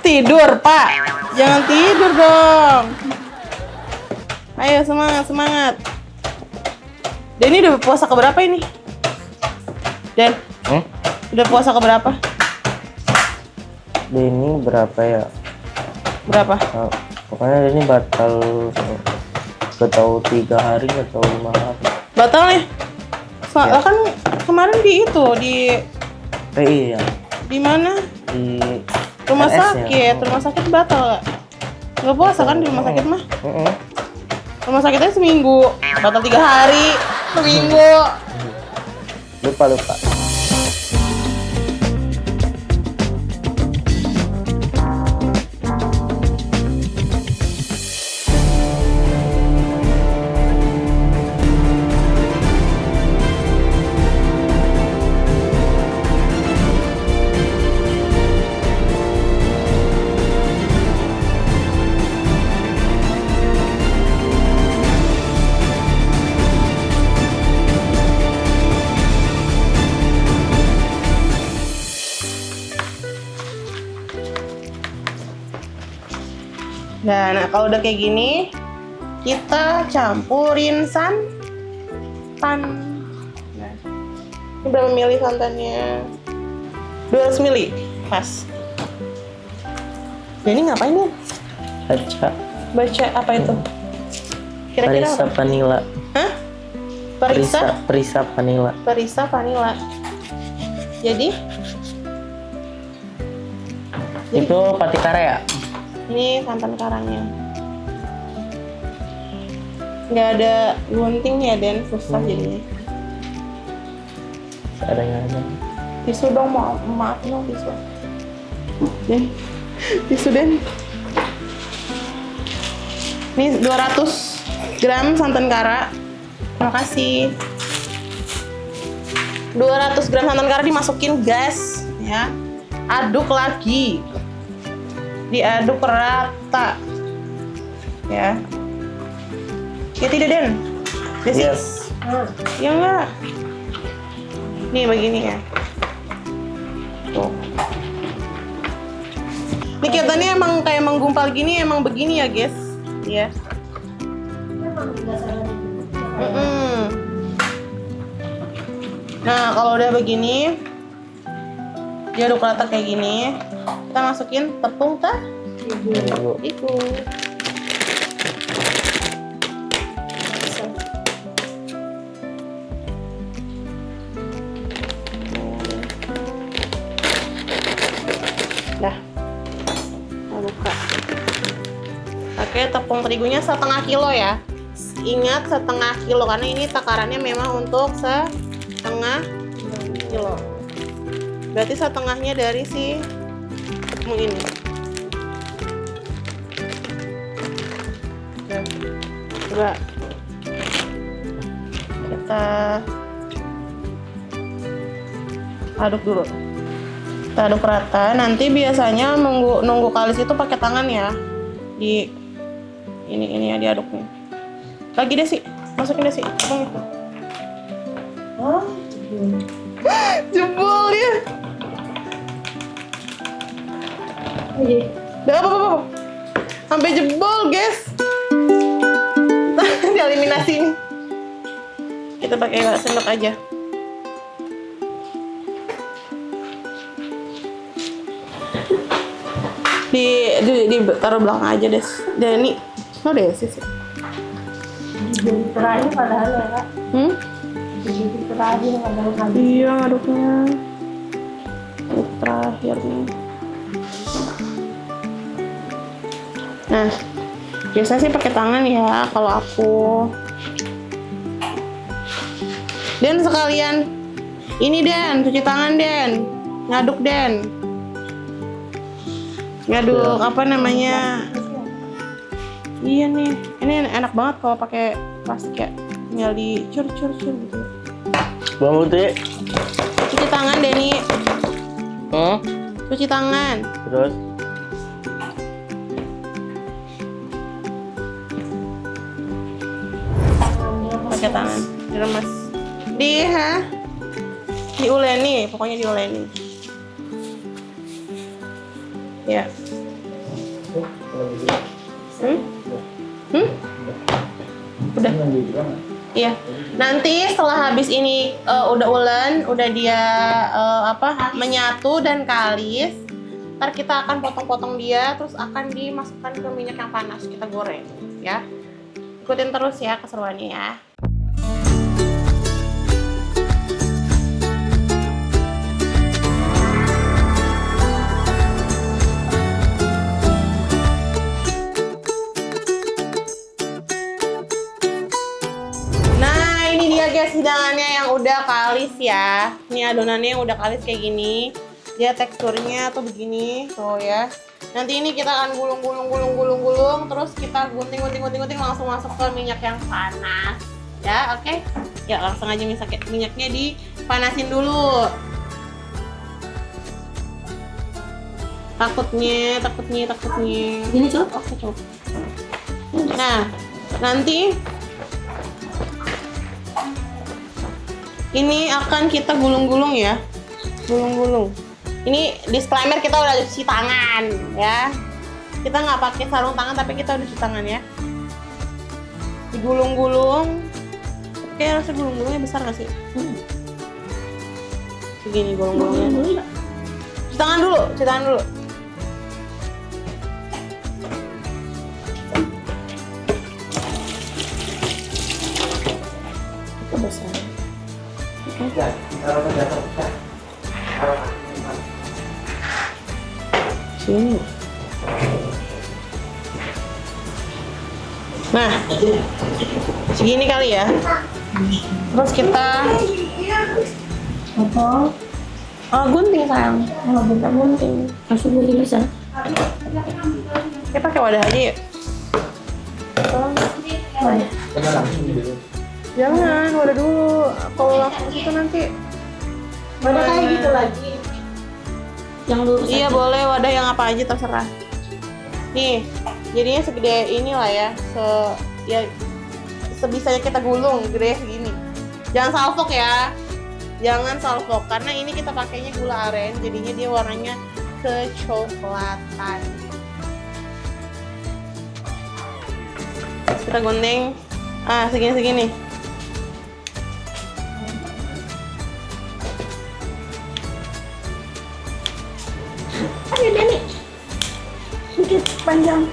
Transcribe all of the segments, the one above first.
Tidur, Pak. Jangan tidur dong. Ayo, semangat, semangat. Denny udah puasa keberapa ini? Den, udah puasa keberapa? Denny berapa ya? Berapa? Pokoknya Denny batal gak tahu 3 hari atau 5 hari. Batal nih? Soalnya Ya. kan kemarin di itu, di PI ya? di mana? Di Rumah RS -nya. sakit. Rumah sakit batal gak? Nggak puasa kan di rumah sakit mah? Rumah sakitnya seminggu, batal 3 hari, seminggu. Lupa. Nah, kalau udah kayak gini, kita campurin santan. Nah, ini berapa mili santannya? 200 mili, pas. Jadi ngapain ya? Baca apa itu? Kira-kira Parisa apa? vanilla. Hah? Parisa? Parisa vanilla. Parisa vanilla. Jadi Itu patikara ya? ini santan karangnya. Nggak ada guntingnya, Den. Susah jadinya. Seadanya aja. Tisu dong, maaf dong tisu. Den, tisu Den. Ini 200 gram santan kara. Terima kasih. 200 gram santan kara dimasukin gas, ya. Aduk lagi. Diaduk rata. Ya. Ya tidak, Den? Desi? Yes. Ya enggak? Nih begini ya. Tuh. Ini kelihatannya emang kayak menggumpal gini, emang begini ya, guys. Ya. Nah, kalau udah begini, diaduk rata kayak gini, kita masukin tepung terigu. Dah, kita buka. Pakai tepung terigunya 1/2 kilo ya. Ingat 1/2 kilo karena ini takarannya memang untuk 1/2 kilo. Berarti 1/2-nya dari si tepung ini. Oke. Coba kita aduk dulu. Kita aduk rata. Nanti biasanya nunggu kalis itu pakai tangan ya. Di ini ya diaduk nih. Lagi deh sih, masukin deh sih. Tepungnya. Oh, jebol ya. Udah apa? Sampai jebol, guys. Kita eliminasi ini. Kita pakai sendok aja. Di taruh belakang aja, Des. Dan ini, oh Desi sih. Terakhir padahal ya, Kak. Terakhir padahal kan. Iya, ngaduknya. Aduk terakhir nih. Nah, biasanya sih pakai tangan ya kalau aku. Dan sekalian ini Den, cuci tangan Den. Ngaduk Den. Ngaduk apa namanya? Iya nih, ini enak banget kalau pakai plastik ya. Tinggal dicur-cur gitu. Bawang putih. Cuci tangan Denny. Cuci tangan. Terus pakai tangan, diremes. Diuleni, pokoknya diuleni. Ya. Hmm? Udah. Iya. Nanti setelah habis ini udah ulen, udah dia menyatu dan kalis, ntar kita akan potong-potong dia, terus akan dimasukkan ke minyak yang panas, kita goreng, ya. Ikutin terus ya keseruannya ya. Guys, hidangannya yang udah kalis ya. Ini adonannya yang udah kalis kayak gini. Dia teksturnya tuh begini, tuh ya. Nanti ini kita akan gulung, terus kita gunting langsung masuk ke minyak yang panas. Ya, oke? Ya, langsung aja minyaknya dipanasin dulu. Takutnya. Ini cukup? Oke, cukup. Nah, nanti ini akan kita gulung-gulung ya. Gulung-gulung. Ini disclaimer, kita udah cuci tangan ya. Kita nggak pakai sarung tangan tapi kita udah cuci tangan ya. Digulung-gulung. Oke, harusnya gulung-gulungnya besar nggak sih? Segini gulung-gulungnya. Cuci tangan dulu. Itu besar. Sini. Nah, segini kali ya. Terus kita gunting sayang. Gunting. Langsung gunting bisa. Kita pakai wadah aja ya. Jangan, wadah dulu. Kalau langsung itu nanti wadah kayak gitu lagi. Yang lurus. Iya aja. boleh, wadah yang apa aja terserah. Nih, jadinya segede inilah ya. Sebisanya kita gulung, gede segini. Jangan salfok ya. Jangan salfok karena ini kita pakainya gula aren, jadinya dia warnanya kecoklatan. Kita gunting segini. Ayo Deni. Sedikit panjang.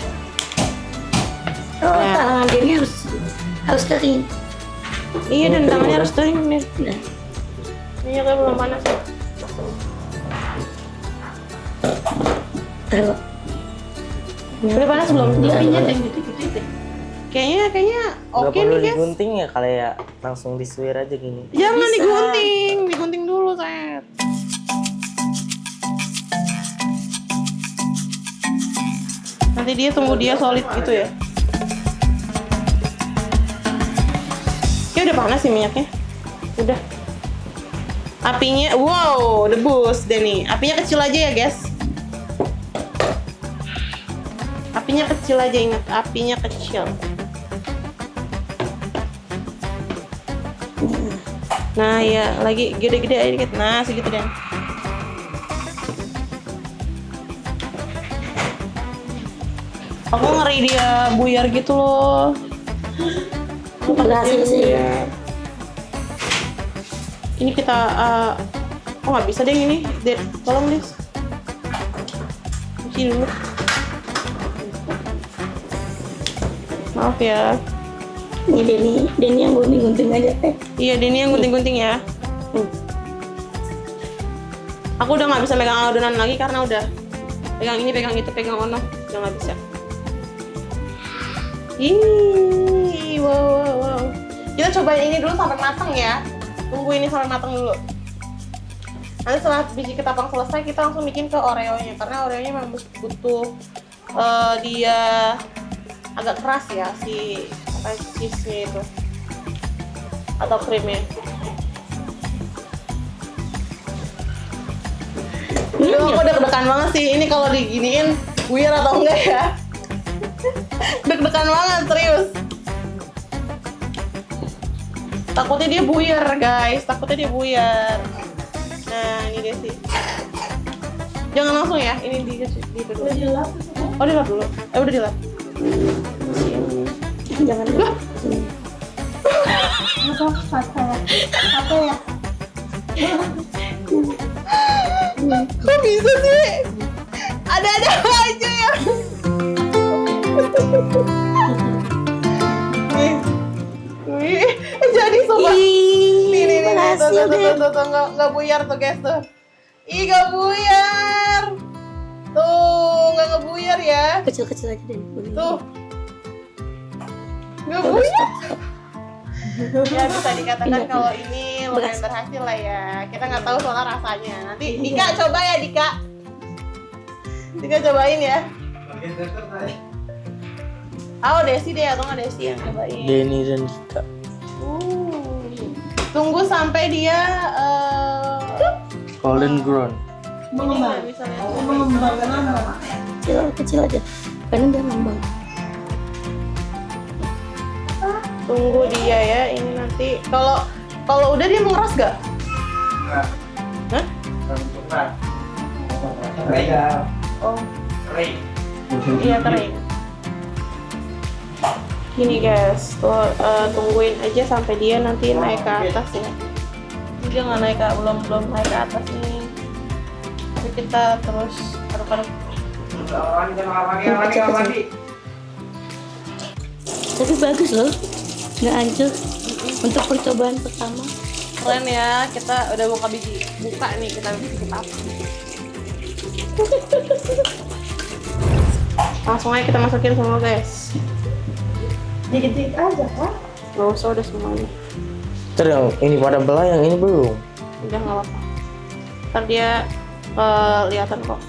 Nah. Tangan Deni harus kering. Iya, dan tangannya harus kering nih. Nah. Minyaknya belum panas ya. Taruh. Udah panas belum? Dia minyak yang gitu-gitu. Kayaknya Nggak oke perlu nih guys. digunting ya, kali ya langsung disuir aja gini. Jangan Bisa. digunting dulu sayang. Nanti dia tunggu dia solid gitu ya. Ya udah panas sih minyaknya. Udah. Apinya, wow, debus deh nih. Apinya kecil aja ya guys. Apinya kecil aja, ingat apinya kecil. Nah ya, lagi gede-gede aja dikit. Nah segitu deh. Aku ngeri dia buyar gitu loh. Berhasil sih. Ini kita, oh nggak bisa deh ini. Tolong deh. Cuci dulu. Maaf ya. Ini Deni yang gunting aja teh. Iya, Denny yang gunting-gunting ya. Aku udah nggak bisa megang adonan lagi karena udah pegang ini, pegang itu, pegang ono, udah nggak bisa. Ih, wow. Kita cobain ini dulu sampai matang ya. Tunggu ini sampai matang dulu. Nanti setelah biji ketapang selesai, kita langsung bikin ke Oreo-nya karena Oreo-nya memang butuh dia agak keras ya si cheese-nya itu atau krimnya. Aduh, aku deg-degan banget sih. Ini kalau diginiin weird atau enggak ya? Deg-degan banget, serius. Takutnya dia buyar, guys. Takutnya dia buyar. Nah, ini dia sih. Jangan langsung ya. Ini di dulu. Oh, dilap dulu. Udah dilap. Jangan lupa. Apa ya? Kok bisa sih? Ada-ada aja ya. Wih, jadi sobat. Nih, berhasil deh. tuh, nggak buyar tuh guys tuh. Ih, nggak buyar. Tuh, nggak ngebuyar ya. Kecil-kecil aja deh. Tuh. Nggak buyar. Ya bisa dikatakan kalau ini lumayan berhasil lah ya. Kita nggak tahu soal rasanya. Nanti Dika coba ya Dika. Dika cobain ya. Oh, Desi deh atau nggak Desi yang cobain. Denny dan Dika. Tunggu sampai dia Golden brown. mengembang. Kecil aja. Karena dia ngembang. Tunggu dia ya. Ini nanti kalau udah dia mengeras gak? Hah? Oh. Iya kering. Gini guys, tuh, tungguin aja sampai dia nanti naik ke atas ya. Dia nggak naik belum naik ke atas nih. Tapi kita terus aduk-aduk. Tapi bagus loh. Nggak hancur. Untuk percobaan pertama. Keren ya, kita udah buka nih kita biji ketapang. Langsung aja kita masukin semua guys. Dikit-dikit aja kan? Gak usah udah semuanya. Terus yang ini pada belah, yang ini belum. Udah nggak apa-apa. Ntar dia kelihatan kok.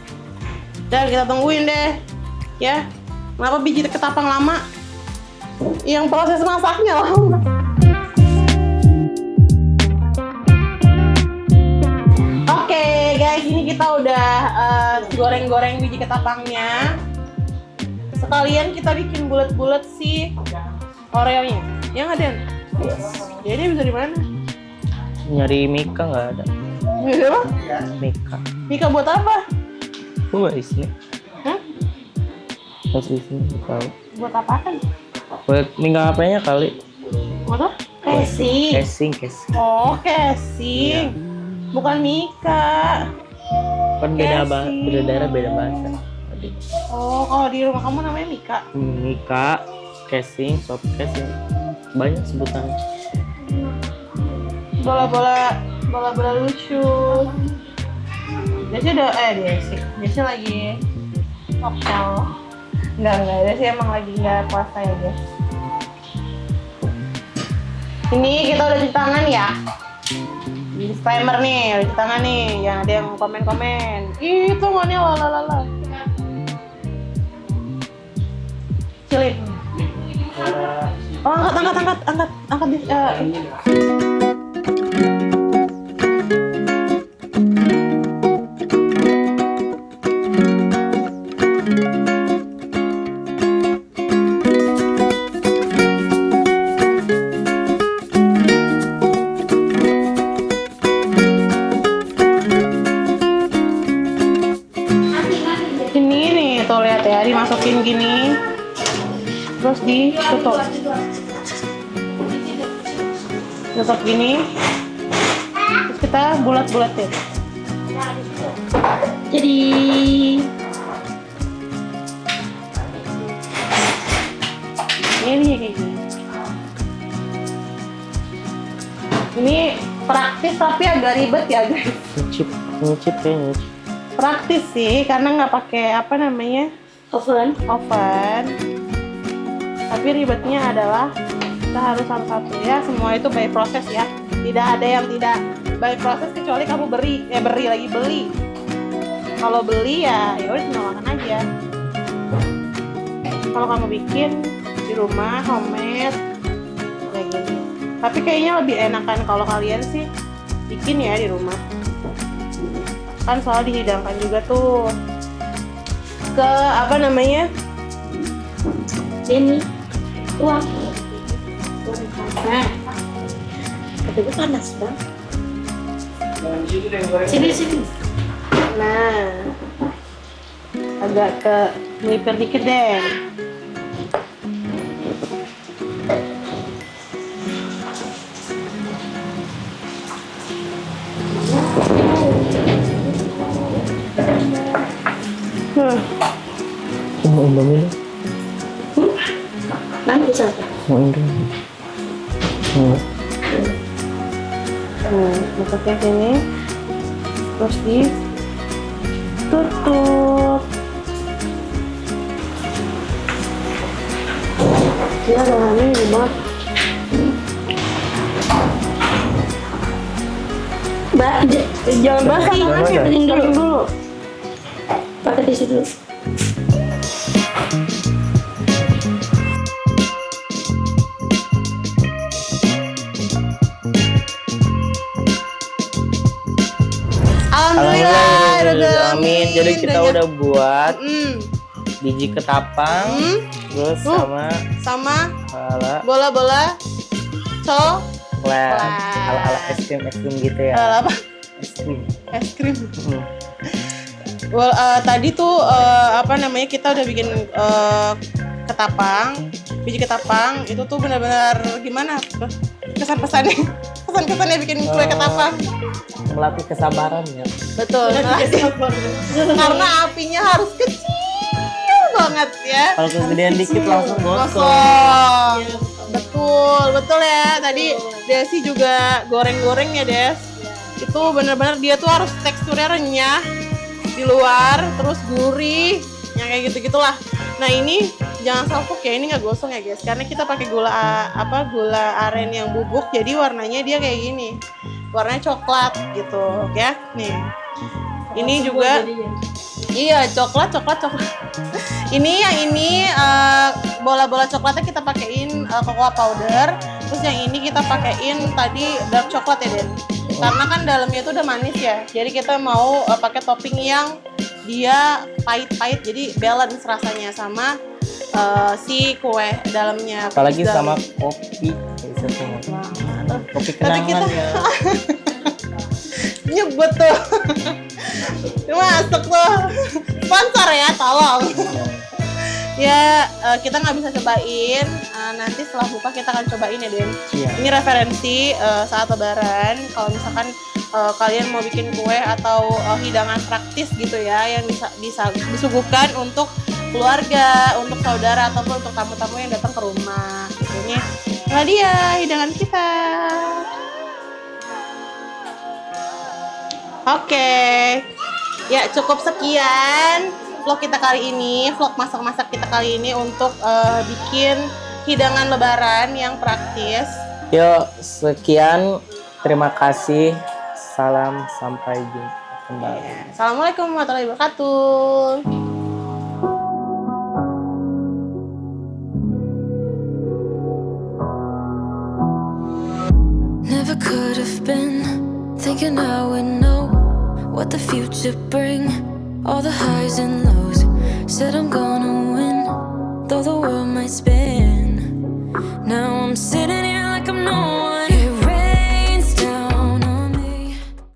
Dan kita tungguin deh, ya. Kenapa biji ketapang lama? Yang proses masaknya lama. Oke guys, ini kita udah goreng-goreng biji ketapangnya. Sekalian kita bikin bulat-bulat si Oreo-nya. Ya nggak Den? Jadi bisa di mana? Nyari Mika nggak ada. Apa? Mika. Mika buat apa? Aku nggak di sini. Hah? Harus di sini nggak tahu. Buat apa kan? Buat Mika HP-nya kali. Buat apa? Casing. Casing. Oh, casing. Bukan Mika. Kan beda Casing. beda daerah beda bahasa. Oh, kalau di rumah kamu namanya Mika. Mika, casing, soft casing. Banyak sebutannya. Bola-bola lucu. Desi udah Desi lagi noktel. Enggak, Desi emang lagi nggak puasa ya guys. Ini kita udah cuci tangan ya. Disclaimer nih, udah cuci tangan nih. Jangan ada yang komen-komen. Ih, tangannya lalala. Cilip. Oh, angkat. Ini nih, tuh lihat ya, dimasukin gini. Terus ditutup gini, terus kita bulat-bulatin. Jadi Ini kayak gini. Ini praktis tapi agak ribet ya guys. Nyicip kayaknya. Praktis sih karena nggak pakai apa namanya oven. Tapi ribetnya adalah kita harus satu-satu ya, semua itu by proses ya. Tidak ada yang tidak by proses kecuali kamu beli. Kalau beli ya udah tinggal makan aja. Kalau kamu bikin di rumah homemade kayak gini. Tapi kayaknya lebih enakan kalau kalian sih bikin ya di rumah. Kan soal dihidangkan juga tuh ke apa namanya? Denny. Wah. Nah, Tapi itu panas bang. Sini. nah agak ke melipir dikit deh. Mau Indomie dong. Nanti satu. Mau Indomie. Masuknya sini, terus ditutup. Ya, bahannya banget. Mbak, Jangan basah Jangan tangannya, basah. dulu dulu. pakai tisu dulu. Alhamdulillah, Amin. Jadi kita udah buat Mm. biji ketapang, terus Sama ala bola-bola coklat. ala es krim gitu ya. Apa? Es krim. Es krim. Hmm. Well, tadi tuh kita udah bikin ketapang, biji ketapang itu tuh benar-benar gimana kesan-kesannya bikin kue ketapang. Melatih kesabaran ya. Betul. Karena apinya harus kecil banget ya. Kalau kegedean dikit langsung gosong. Kosong. Betul ya. Tadi Desi juga goreng-goreng ya, Des. Itu benar-benar dia tuh harus teksturnya renyah di luar, terus gurih, yang kayak gitu-gitulah. Nah ini jangan salpuk ya, ini nggak gosong ya guys, karena kita pakai gula aren yang bubuk, jadi warnanya dia kayak gini, warnanya coklat gitu, ya. Nih, ini juga, iya coklat. Ini bola-bola coklatnya kita pakein cocoa powder, terus yang ini kita pakein tadi dark coklat ya Den. Karena kan dalamnya itu udah manis ya, jadi kita mau pakai topping yang dia pahit-pahit, jadi balance rasanya sama si kue dalamnya. Apalagi sama kopi. Kopi kenangan ya. Nyebut tuh. Masuk tuh. Sponsor ya, tolong. Ya, kita nggak bisa cobain. Nanti setelah buka kita akan cobain ya, Den. Iya. Ini referensi saat Lebaran. Kalau misalkan kalian mau bikin kue atau hidangan praktis gitu ya, yang bisa disuguhkan untuk keluarga, untuk saudara ataupun untuk tamu-tamu yang datang ke rumah. Gitu nih. Nah dia hidangan kita. Oke. Ya, cukup sekian vlog kita kali ini, vlog masak-masak kita kali ini untuk bikin hidangan lebaran yang praktis. Yuk, sekian. Terima kasih. Salam, sampai jumpa kembali. Assalamualaikum warahmatullahi wabarakatuh. Never could have been thinking I would know what the future bring, all the highs and lows.